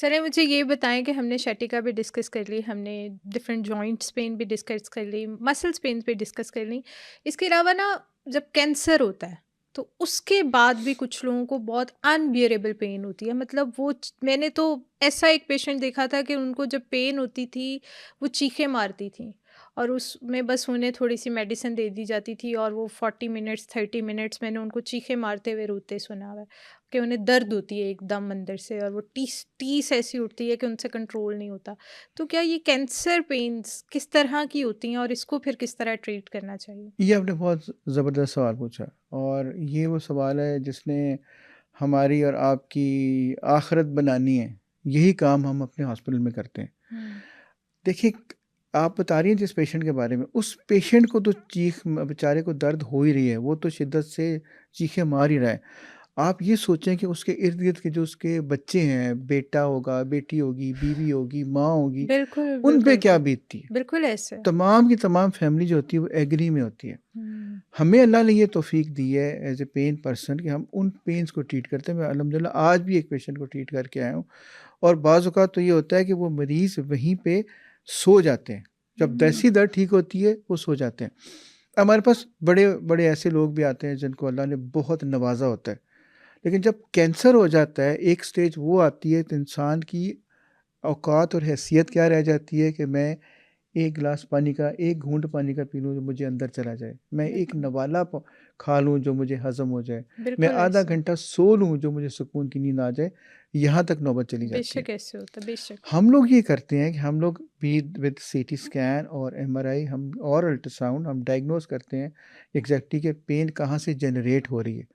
चलिए मुझे ये बताएँ कि हमने sciatica भी डिस्कस कर ली, हमने डिफरेंट जॉइंट्स पेन भी डिस्कस कर ली, मसल्स पेन भी डिस्कस कर ली। इसके अलावा ना जब कैंसर होता है, तो उसके बाद भी कुछ लोगों को बहुत अनबियरेबल पेन होती है। मतलब मैंने तो ऐसा एक पेशेंट देखा था कि उनको जब पेन होती थी, वो चीखें मारती थी और उसमें बस उन्हें थोड़ी-सी मेडिसिन दे दी जाती थी और वो 40 मिनट्स, 30 मिनट्स मैंने उनको चीखें मारते हुए रोते सुना हुआ है। कि उन्हें दर्द होती है एकदम अंदर से और वो टीस टीस ऐसी उठती है कि उनसे कंट्रोल नहीं होता। तो क्या ये कैंसर पेन्स किस तरह की होती हैं और इसको फिर किस तरह ट्रीट करना चाहिए? ये आपने बहुत ज़बरदस्त सवाल पूछा और ये वो सवाल है जिसने हमारी और आपकी आखिरत बनानी है। यही काम हम अपने हॉस्पिटल में करते हैं। हुँ, देखिए, आप बता रही हैं जिस पेशेंट के बारे में, उस पेशेंट को तो बेचारे को दर्द हो ही रही है, वो तो शिद्दत से चीखें मार ही रहा है। आप ये सोचें कि उसके इर्द-गिर्द के जो उसके बच्चे हैं, बेटा होगा, बेटी होगी, बीवी होगी, माँ होगी, बिल्कुल, उन पे क्या बिल्कुल। बीतती है। बिल्कुल ऐसे है। तमाम की तमाम फैमिली जो होती है वो एग्री में होती है। हुँ, हमें अल्लाह ने ये तौफ़ीक दी है एज़ ए पेन पर्सन कि हम उन पेन्स को ट्रीट करते हैं। मैं अल्हम्दुलिल्लाह आज भी एक पेशेंट को ट्रीट करके आया हूँ और बाज़ औक़ात तो ये होता है कि वो मरीज़ वहीं पे सो जाते हैं। जब हुँ, जैसी दर्द ठीक होती है, वो सो जाते हैं। हमारे पास बड़े-बड़े ऐसे लोग भी आते हैं जिनको अल्लाह ने बहुत नवाज़ा होता है। लेकिन जब कैंसर हो जाता है, एक स्टेज वो आती है तो इंसान की औकात और हैसियत क्या रह जाती है कि मैं 1 गिलास पानी का 1 घूँट पानी का पी लूँ जो मुझे अंदर चला जाए। मैं एक बिल्कुल। नवाला खा लूँ जो मुझे हज़म हो जाए। मैं बिल्कुल आधा ऐसे। घंटा सो लूँ जो मुझे सुकून की नींद आ जाए, यहाँ तक नौबत चली जाती है। बेशक ऐसे होता है, बेशक। हम लोग ये करते हैं कि हम लोग भी विद सीटी स्कैन और एमआरआई हम और अल्ट्रासाउंड हम डायग्नोज़ करते हैं एग्ज़ैक्टली कि पेन कहाँ से जनरेट हो रही है।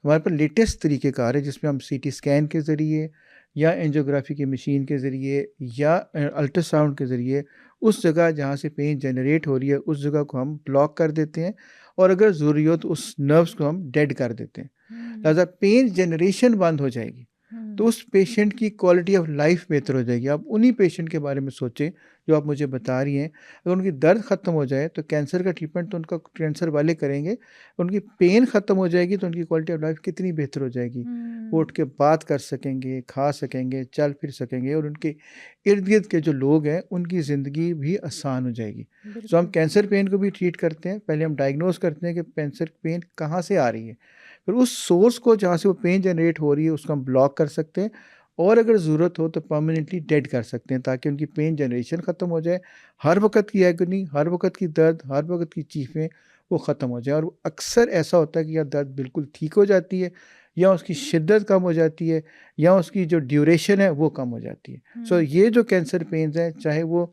हमारे पास लेटेस्ट तरीक़ेकार है जिसमें हम सीटी स्कैन के ज़रिए या एंजियोग्राफ़ी की मशीन के ज़रिए या अल्ट्रासाउंड के ज़रिए उस जगह जहाँ से पेन जनरेट हो रही है, उस जगह को हम ब्लॉक कर देते हैं और अगर ज़रूरी हो तो उस नर्व्स को हम डेड कर देते हैं। हुँ, लिहाज़ा पेन जनरेशन बंद हो जाएगी। तो हुँ, उस पेशेंट की क्वालिटी ऑफ लाइफ बेहतर हो जाएगी। आप उन्हीं पेशेंट के बारे में सोचें, जो आप मुझे बता रही हैं। अगर उनकी दर्द ख़त्म हो जाए, तो कैंसर का ट्रीटमेंट तो उनका कैंसर वाले करेंगे। उनकी पेन ख़त्म हो जाएगी, तो उनकी क्वालिटी ऑफ लाइफ कितनी बेहतर हो जाएगी। वो हुँ, उठ के बात कर सकेंगे, खा सकेंगे, चल फिर सकेंगे और उनके इर्द-गिर्द के जो लोग हैं, उनकी ज़िंदगी भी आसान हो जाएगी। सो हम बिल्कुल। कैंसर पेन को भी ट्रीट करते हैं। पहले हम डायग्नोज़ करते हैं कि कैंसर पेन कहाँ से आ रही है। फिर उस सोर्स को जहाँ से वो पेन जनरेट हो रही है, उसको हम ब्लॉक कर सकते हैं और अगर ज़रूरत हो तो परमानेंटली डेड कर सकते हैं ताकि उनकी पेन जनरेशन ख़त्म हो जाए। हर वक़्त की एगोनी, हर वक़्त की दर्द, हर वक़्त की चीखें वो ख़त्म हो जाए और अक्सर ऐसा होता है कि या दर्द बिल्कुल ठीक हो जाती है या उसकी शिद्दत कम हो जाती है या उसकी जो ड्यूरेशन है वो कम हो जाती है। सो हुँ, ये जो कैंसर पेन्स हैं, चाहे वो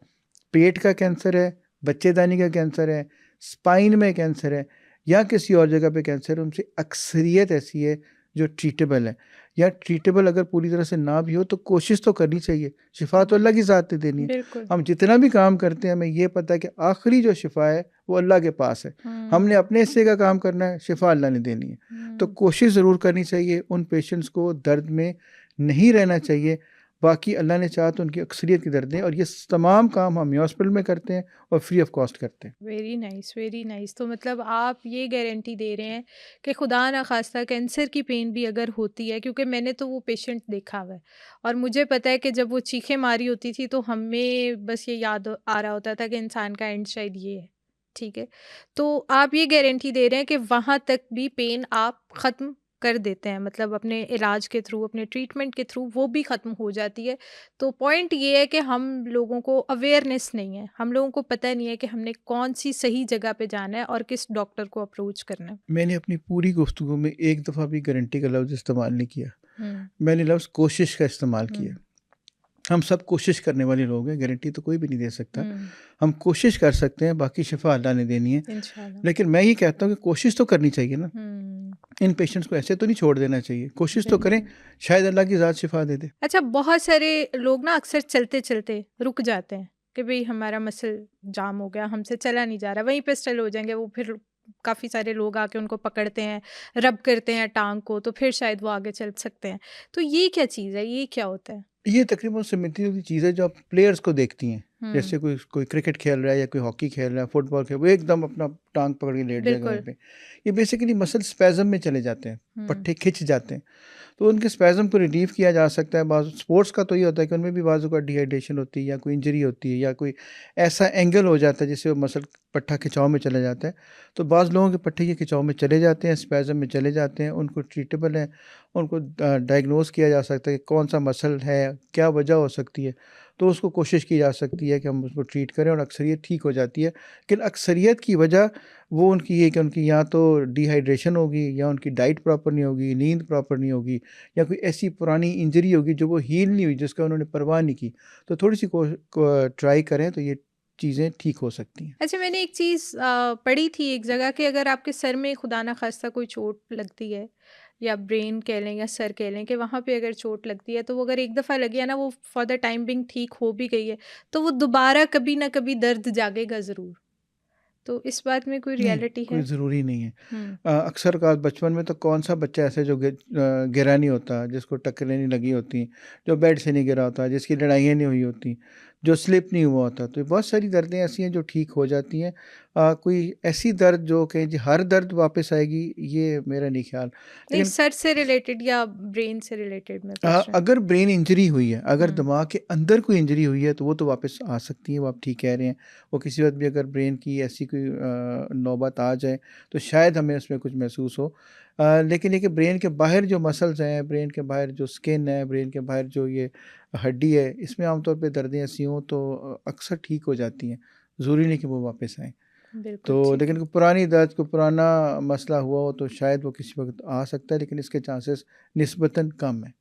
पेट का कैंसर है, बच्चेदानी का कैंसर है, स्पाइन में कैंसर है या किसी और जगह पे कैंसर है, उनसे अक्सरियत ऐसी है जो ट्रीटेबल है। या ट्रीटेबल अगर पूरी तरह से ना भी हो तो कोशिश तो करनी चाहिए। शिफ़ा तो हुँ, अल्लाह की ज़ात ने देनी है। बिल्कुल। हम जितना भी काम करते हैं हमें ये पता है कि आखिरी जो शिफ़ा है वो अल्लाह के पास है। हुँ, हमने अपने हिस्से का काम करना है, शिफ़ा अल्लाह ने देनी है। तो हुँ। कोशिश ज़रूर करनी चाहिए, उन पेशेंट्स को दर्द में नहीं रहना चाहिए। बाकी अल्लाह ने चाहा तो उनकी अक्सरियत की दर्द है और ये तमाम काम हम हॉस्पिटल में करते हैं और फ्री ऑफ कॉस्ट करते हैं। Very nice, very nice. तो मतलब आप ये गारंटी दे रहे हैं कि खुदा ना खास्ता कैंसर की पेन भी अगर होती है, क्योंकि मैंने तो वो पेशेंट देखा हुआ है और मुझे पता है कि जब वो चीखें मारी होती थी तो हमें बस ये याद आ रहा होता था कि इंसान का एंड शायद ये है। ठीक है, तो आप ये गारंटी दे रहे हैं कि वहाँ तक भी पेन आप ख़त्म कर देते हैं, मतलब अपने इलाज के थ्रू, अपने ट्रीटमेंट के थ्रू वो भी ख़त्म हो जाती है। तो पॉइंट ये है कि हम लोगों को अवेयरनेस नहीं है, हम लोगों को पता नहीं है कि हमने कौन-सी सही जगह पे जाना है और किस डॉक्टर को अप्रोच करना है। मैंने अपनी पूरी गुफ्तगू में एक दफ़ा भी गारंटी का लफ्ज़ इस्तेमाल नहीं किया। हुँ, मैंने लफ्ज़ कोशिश का इस्तेमाल किया। हुँ, हम सब कोशिश करने वाले लोग हैं, गारंटी तो कोई भी नहीं दे सकता। हुँ, हम कोशिश कर सकते हैं, बाकी शिफ़ा अल्लाह ने देनी है। इंशाल्लाह। लेकिन मैं ये कहता हूँ कि कोशिश तो करनी चाहिए ना। हुँ, इन पेशेंट्स को ऐसे तो नहीं छोड़ देना चाहिए। कोशिश तो करें, बिल्कुल। शायद अल्लाह की ज़ात शिफ़ा दे दे। अच्छा, बहुत सारे लोग ना अक्सर चलते-चलते रुक जाते हैं कि भई हमारा मसल जाम हो गया, हमसे चला नहीं जा रहा, वहीं पे स्टिल हो जाएँगे। वो फिर काफ़ी सारे लोग आके उनको पकड़ते हैं, रब करते हैं टाँग को, तो फिर शायद वो आगे चल सकते हैं। तो ये क्या चीज़ है? ये क्या होता है? ये तकरीबन उससे मिलती-जुलती चीज़ है जो आप प्लेयर्स को देखती हैं। हुँ, जैसे कोई कोई क्रिकेट खेल रहा है या कोई हॉकी खेल रहा है, फुटबॉल खेल वो एकदम अपना टाँग पकड़ के लेट जाएगा वहीं बिल्कुल। पे। ये बेसिकली मसल स्पैज़म में चले जाते हैं। पट्टे खिंच जाते हैं, तो उनके स्पैज़म को रिलीव किया जा सकता है। बाज़ स्पोर्ट्स का तो ये होता है कि उनमें भी बाज़ औक़ात डिहाइड्रेशन होती है या कोई इंजरी होती है या कोई ऐसा एंगल हो जाता है जिससे वो मसल पट्टा खिंचाव में चला जाता है। तो बाज़ लोगों के पट्टे ये खिंचाव में चले जाते हैं, स्पैज़म में चले जाते हैं, उनको ट्रीटेबल है, उनको डायग्नोज़ किया जा सकता है कि कौन-सा मसल है, क्या वजह हो सकती है। तो उसको कोशिश की जा सकती है कि हम उसको ट्रीट करें और अक्सरियत ठीक हो जाती है। लेकिन अक्सरियत की वजह वो उनकी ये कि उनकी या तो डिहाइड्रेशन होगी या उनकी डाइट प्रॉपर नहीं होगी, नींद प्रॉपर नहीं होगी या कोई ऐसी पुरानी इंजरी होगी जो वो हील नहीं हुई, जिसका उन्होंने परवाह नहीं की। तो थोड़ी-सी ट्राई करें तो ये चीज़ें ठीक हो सकती हैं। अच्छा, मैंने एक चीज़ पढ़ी थी एक जगह कि अगर आपके सर में खुदा ना खास्ता कोई चोट लगती है या ब्रेन कह लें या सर कह लें कि वहाँ पे अगर चोट लगती है, तो वो अगर एक दफ़ा लगी है ना, वो फॉर द टाइम बिंग ठीक हो भी गई है, तो वो दोबारा कभी ना कभी दर्द जागेगा ज़रूर। तो इस बात में कोई नहीं, रियलिटी कोई है? ज़रूरी नहीं है। हुँ। अक्सर का बचपन में तो कौन-सा बच्चा ऐसा जो गिरा नहीं होता, जिसको टक्करें नहीं लगी होती, जो बेड से नहीं गिरा होता, जिसकी लड़ाइयाँ नहीं हुई होती, जो स्लिप नहीं हुआ होता। तो बहुत सारी दर्दें ऐसी हैं जो ठीक हो जाती हैं। कोई ऐसी दर्द जो कहें जी हर दर्द वापस आएगी, ये मेरा नहीं ख़्याल। नहीं, लेकिन सर से रिलेटेड या ब्रेन से रिलेटेड मैं पूछ रही हूँ। अगर ब्रेन इंजरी हुई है, अगर हुँ। दिमाग के अंदर कोई इंजरी हुई है, तो वो तो वापस आ सकती है, वो आप ठीक कह रहे हैं। वो किसी वक़्त भी अगर ब्रेन की ऐसी कोई नौबत आ जाए, तो शायद हमें उसमें कुछ महसूस हो। लेकिन ये कि ब्रेन के बाहर जो मसल्स हैं, ब्रेन के बाहर जो स्किन है, ब्रेन के बाहर जो ये हड्डी है, इसमें आमतौर पे दर्दें ऐसी हों तो अक्सर ठीक हो जाती हैं। ज़रूरी नहीं कि वो वापस आएँ। बिल्कुल तो ठीक लेकिन है। कोई पुरानी दर्द, कोई पुराना मसला हुआ हो, तो शायद वो किसी वक़्त आ सकता है, लेकिन इसके चांसेस निस्बतन कम हैं।